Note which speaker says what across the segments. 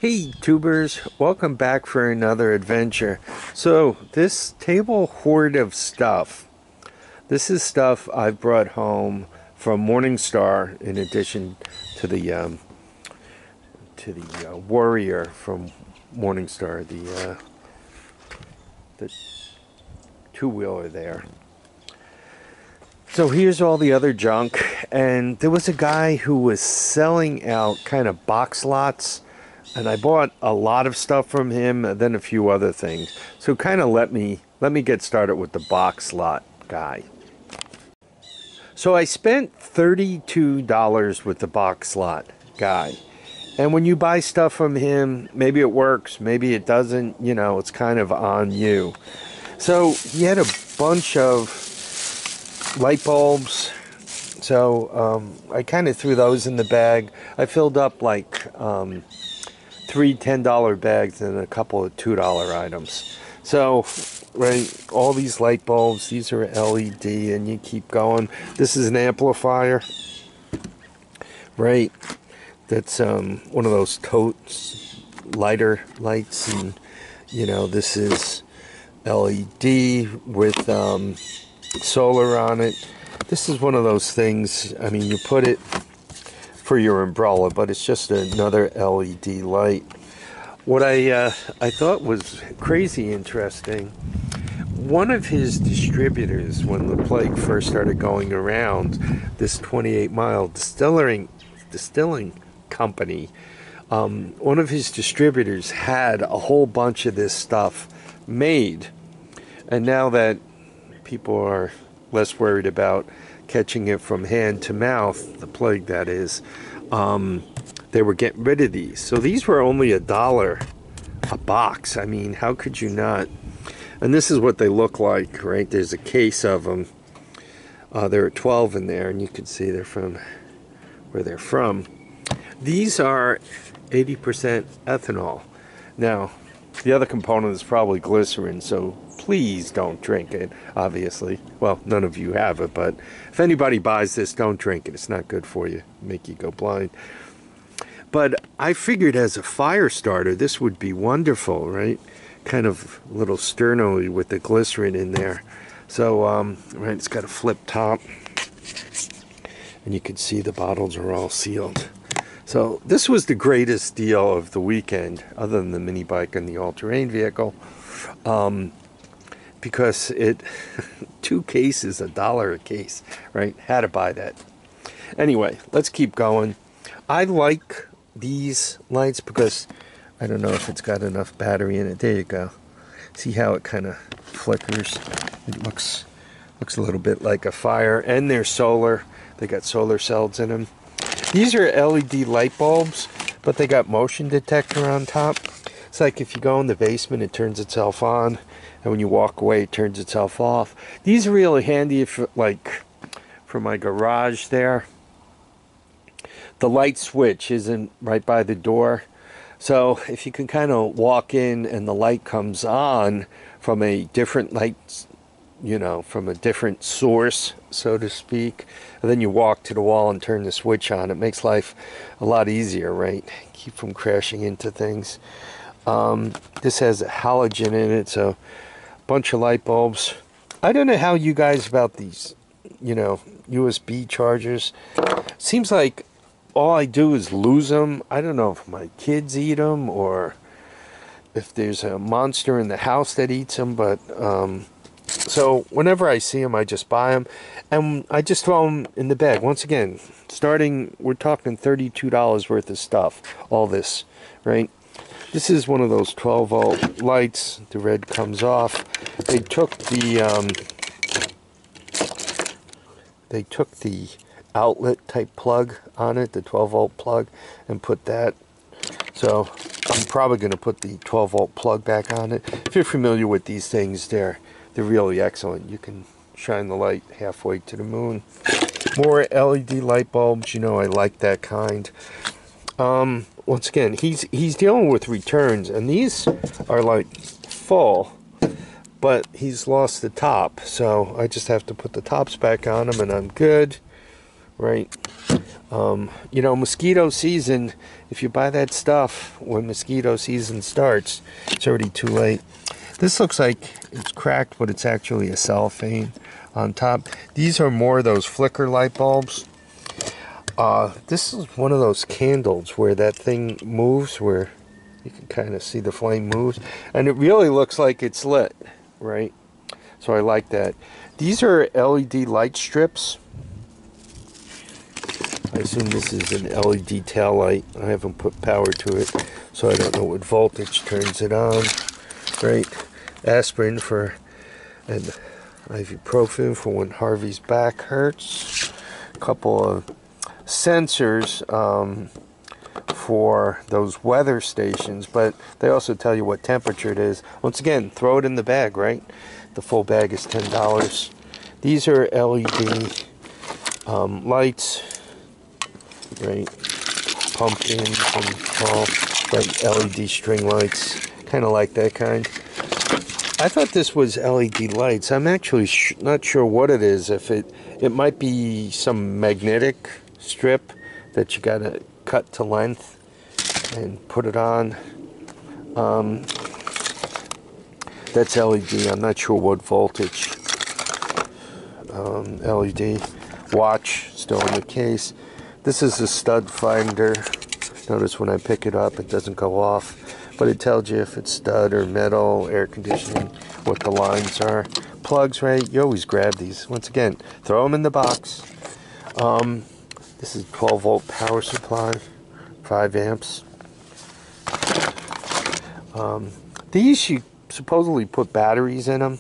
Speaker 1: Hey tubers, welcome back for another adventure. So this table hoard of stuff, this is stuff I've brought home from Morningstar in addition to the Warrior from Morningstar, the two-wheeler there. So here's all the other junk, and there was a guy who was selling out kind of box lots. And I bought a lot of stuff from him, and then a few other things. So kind of let me get started with the box lot guy. So I spent $32 with the box lot guy. And when you buy stuff from him, maybe it works, maybe it doesn't, it's kind of on you. So he had a bunch of light bulbs. So I kind of threw those in the bag. I filled up like three $10 bags and a couple of $2 items. So, right, all these light bulbs, these are LED, and you keep going. This is an amplifier, right? That's one of those totes, lighter lights, and this is LED with solar on it. This is one of those things. I mean, you put it for your umbrella, but it's just another LED light. What I thought was crazy interesting, one of his distributors, when the plague first started going around, this 28-mile distilling company, one of his distributors had a whole bunch of this stuff made. And now that people are less worried about catching it from hand to mouth, the plague that is, they were getting rid of these. So these were only $1 a box. I mean, how could you not? And this is what they look like, right? There's a case of them. There are 12 in there, and you can see they're from where they're from. These are 80% ethanol. Now, the other component is probably glycerin, so please don't drink it, obviously. Well, none of you have it, but if anybody buys this, don't drink it. It's not good for you. Make you go blind. But I figured as a fire starter, this would be wonderful, right? Kind of a little sterno with the glycerin in there. So, right, it's got a flip top. And you can see the bottles are all sealed. So this was the greatest deal of the weekend, other than the mini bike and the all-terrain vehicle. Because it, 2 cases, $1 a case, right? Had to buy that. Anyway, let's keep going. I like these lights because I don't know if it's got enough battery in it. There you go. See how it kind of flickers? It looks a little bit like a fire. And they're solar. They got solar cells in them. These are LED light bulbs, but they got motion detector on top. It's like if you go in the basement, it turns itself on, and when you walk away, it turns itself off. These are really handy if, like, for my garage there. The light switch isn't right by the door, so if you can kind of walk in and the light comes on from a different light, from a different source, so to speak, and then you walk to the wall and turn the switch on, it makes life a lot easier, right? Keep from crashing into things. This has a halogen in it, so a bunch of light bulbs. I don't know how you guys about these, USB chargers. Seems like all I do is lose them. I don't know if my kids eat them or if there's a monster in the house that eats them, but so whenever I see them, I just buy them, and I just throw them in the bag. Once again, we're talking $32 worth of stuff, all this, right? This is one of those 12-volt lights. The red comes off. They took the outlet type plug on it, the 12-volt plug, and put that. So I'm probably going to put the 12-volt plug back on it. If you're familiar with these things, they're really excellent. You can shine the light halfway to the moon. More LED light bulbs. I like that kind. Once again, he's dealing with returns, and these are like full, but he's lost the top, so I just have to put the tops back on them, and I'm good. Right. You know, mosquito season, if you buy that stuff when mosquito season starts, it's already too late. This looks like it's cracked, but it's actually a cellophane on top. These are more of those flicker light bulbs. This is one of those candles where that thing moves, where you can kind of see the flame moves. And it really looks like it's lit, right? So I like that. These are LED light strips. I assume this is an LED tail light. I haven't put power to it, so I don't know what voltage turns it on. Right, aspirin for, and ibuprofen for when Harvey's back hurts. A couple of sensors for those weather stations, but they also tell you what temperature it is. Once again, throw it in the bag, right? The full bag is $10. These are LED lights. Right, pumpkins and all, like LED string lights, kind of like that kind. I thought this was LED lights. I'm actually not sure what it is. If it might be some magnetic strip that you gotta cut to length and put it on. That's LED. I'm not sure what voltage. LED watch still in the case. This is a stud finder. Notice when I pick it up, it doesn't go off, but it tells you if it's stud or metal, air conditioning, what the lines are. Plugs, right? You always grab these. Once again, throw them in the box. This is 12-volt power supply, 5 amps. These, you supposedly put batteries in them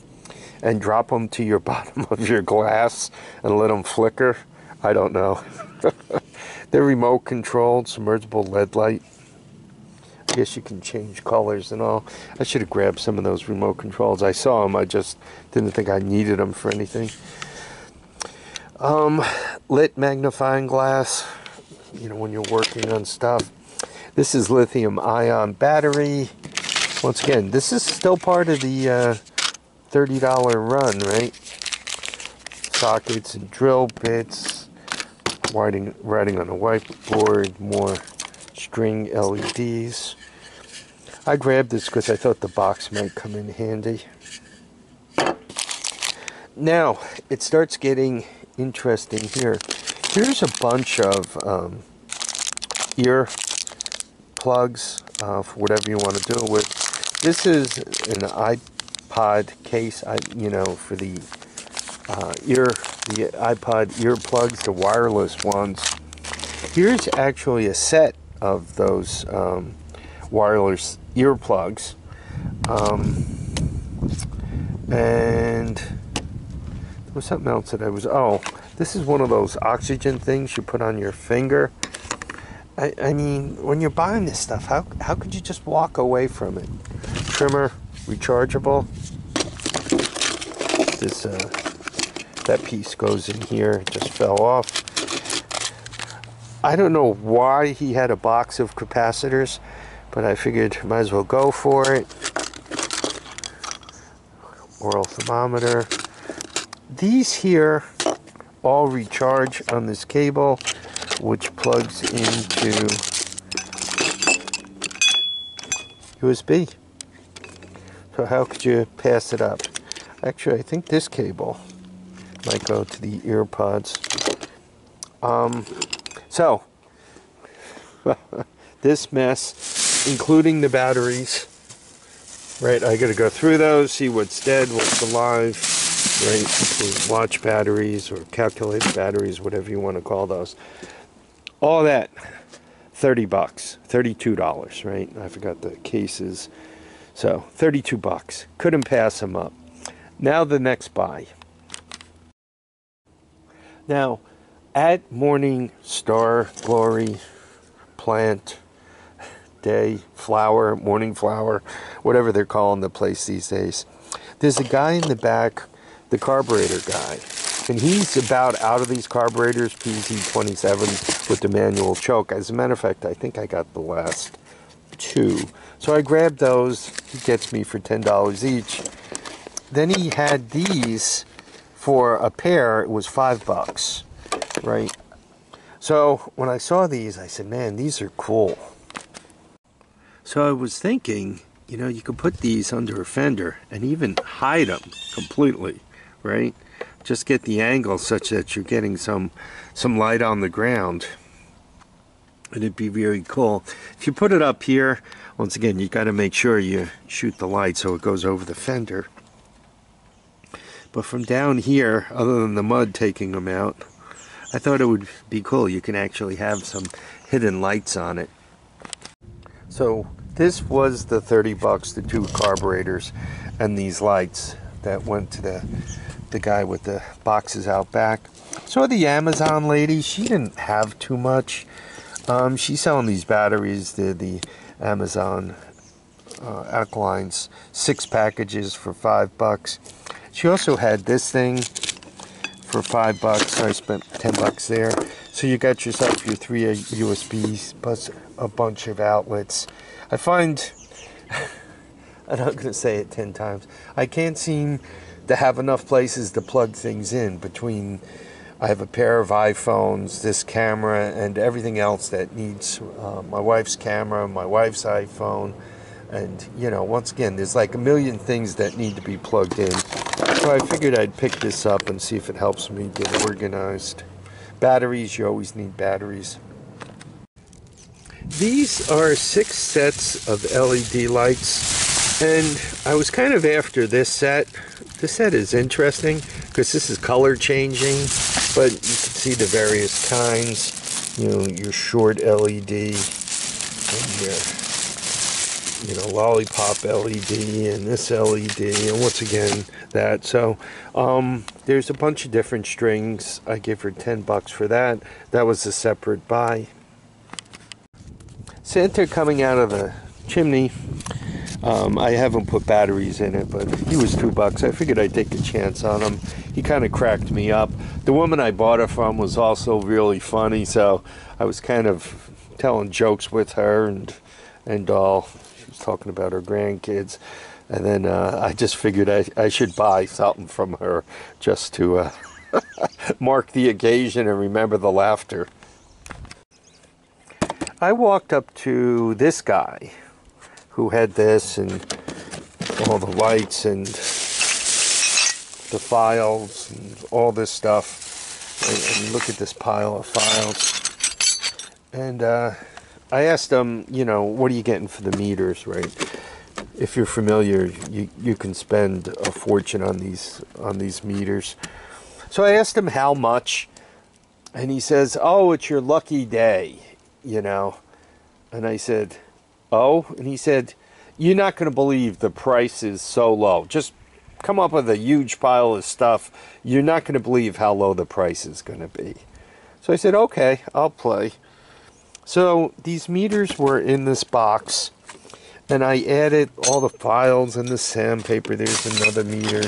Speaker 1: and drop them to your bottom of your glass and let them flicker. I don't know. They're remote controlled, submersible LED light. I guess you can change colors and all. I should have grabbed some of those remote controls. I saw them, I just didn't think I needed them for anything. Lit magnifying glass, you know, when you're working on stuff. This is lithium ion battery. Once again, this is still part of the $30 run, right? Sockets and drill bits. Writing on a whiteboard, more string LEDs. I grabbed this because I thought the box might come in handy. Now, it starts getting interesting here. Here's a bunch of ear plugs for whatever you want to do it with. This is an iPod case, you know, for the the iPod earplugs, the wireless ones. Here's actually a set of those wireless earplugs. And there was something else that oh, this is one of those oxygen things you put on your finger. I mean, when you're buying this stuff, how could you just walk away from it? Trimmer, rechargeable. This that piece goes in here, it just fell off. I don't know why he had a box of capacitors, but I figured might as well go for it. Oral thermometer. These here all recharge on this cable, which plugs into USB. So how could you pass it up? Actually, I think this cable might go to the earpods. So this mess, including the batteries, right? I got to go through those, see what's dead, what's alive, right? Watch batteries or calculator batteries, whatever you want to call those. All that, $30, $32, right? I forgot the cases. So $32. Couldn't pass them up. Now the next buy. Now, at Morning Star, Glory, Plant, Day, Flower, Morning Flower, whatever they're calling the place these days, there's a guy in the back, the carburetor guy, and he's about out of these carburetors, PZ27 with the manual choke. As a matter of fact, I think I got the last 2. So I grabbed those. He gets me for $10 each. Then he had these for a pair. It was $5, right? So when I saw these, I said, man, these are cool. So I was thinking, you know, you could put these under a fender and even hide them completely, right? Just get the angle such that you're getting some light on the ground. And it'd be very cool. If you put it up here, once again, you got to make sure you shoot the light so it goes over the fender. But from down here, other than the mud taking them out, I thought it would be cool. You can actually have some hidden lights on it. So this was the 30 bucks, the 2 carburetors and these lights that went to the guy with the boxes out back. So the Amazon lady, she didn't have too much. She's selling these batteries, the Amazon Alkalines, 6 packages for 5 bucks. She also had this thing for 5 bucks, so I spent 10 bucks there. So you got yourself your 3 USBs plus a bunch of outlets. I find, I'm not going to say it 10 times, I can't seem to have enough places to plug things in between. I have a pair of iPhones, this camera, and everything else that needs my wife's camera, my wife's iPhone, and, you know, once again, there's like a million things that need to be plugged in. So I figured I'd pick this up and see if it helps me get organized. Batteries, you always need batteries. These are 6 sets of LED lights, and I was kind of after this set. This set is interesting because this is color changing, but you can see the various kinds. You know, your short LED and your, you know, lollipop LED and this LED, and once again that. So there's a bunch of different strings. I gave her 10 bucks for that. That was a separate buy. Santa coming out of the chimney. I haven't put batteries in it, but he was 2 bucks. I figured I'd take a chance on him. He kind of cracked me up. The woman I bought it from was also really funny, so I was kind of telling jokes with her and all. She was talking about her grandkids, and then I just figured I should buy something from her just to mark the occasion and remember the laughter. I walked up to this guy who had this and all the lights and the files and all this stuff. And look at this pile of files. And I asked him, you know, what are you getting for the meters, right? If you're familiar, you can spend a fortune on these meters. So I asked him how much, and he says, oh, it's your lucky day, you know. And I said, oh, and he said, you're not going to believe the price is so low. Just come up with a huge pile of stuff. You're not going to believe how low the price is going to be. So I said, okay, I'll play. So these meters were in this box, and I added all the files and the sandpaper. There's another meter,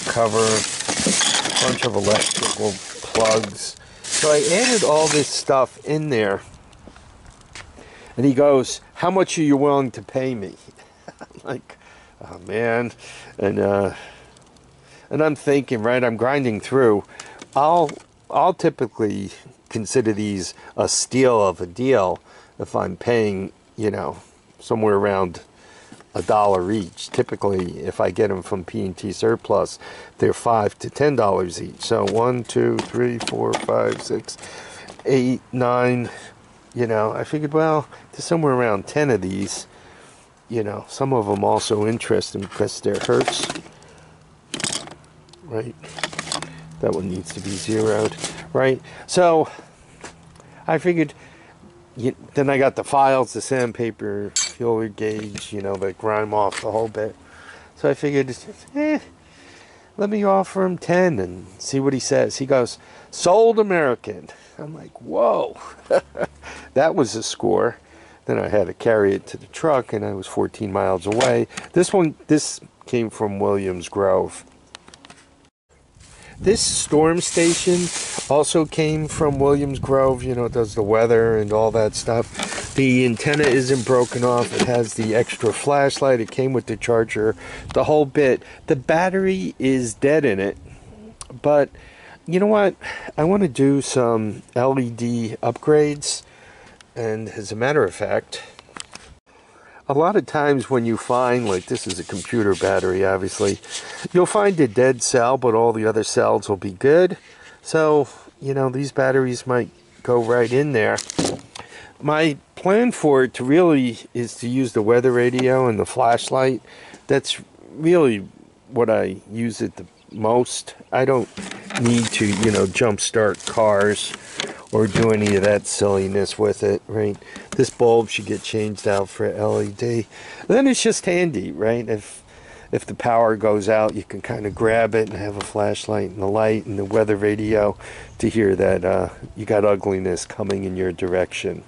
Speaker 1: cover, a bunch of electrical plugs. So I added all this stuff in there. And he goes, how much are you willing to pay me? I'm like, oh man. And I'm thinking, right, I'm grinding through. I'll typically consider these a steal of a deal if I'm paying, you know, somewhere around $1 each. Typically, if I get them from P&T Surplus, they're $5 to $10 each. So 1, 2, 3, 4, 5, 6, 8, 9. You know, I figured, well, there's somewhere around 10 of these. You know, some of them also interesting because they're hertz. Right? That one needs to be zeroed. Right? So, I figured, then I got the files, the sandpaper, feeler gauge, you know, that grime off the whole bit. So I figured, let me offer him 10 and see what he says. He goes, sold American. I'm like, whoa. That was a score. Then I had to carry it to the truck, and I was 14 miles away. This came from Williams Grove. This storm station also came from Williams Grove. You know, it does the weather and all that stuff. The antenna isn't broken off. It has the extra flashlight. It came with the charger, the whole bit. The battery is dead in it, but you know what? I want to do some LED upgrades. And as a matter of fact, a lot of times when you find, like this is a computer battery, obviously, you'll find a dead cell, but all the other cells will be good. So, you know, these batteries might go right in there. My plan for it to really is to use the weather radio and the flashlight. That's really what I use it the most. I don't need to, you know, jumpstart cars or do any of that silliness with it, right? This bulb should get changed out for LED. Then it's just handy, right? If the power goes out, you can kind of grab it and have a flashlight and the light and the weather radio to hear that you got ugliness coming in your direction.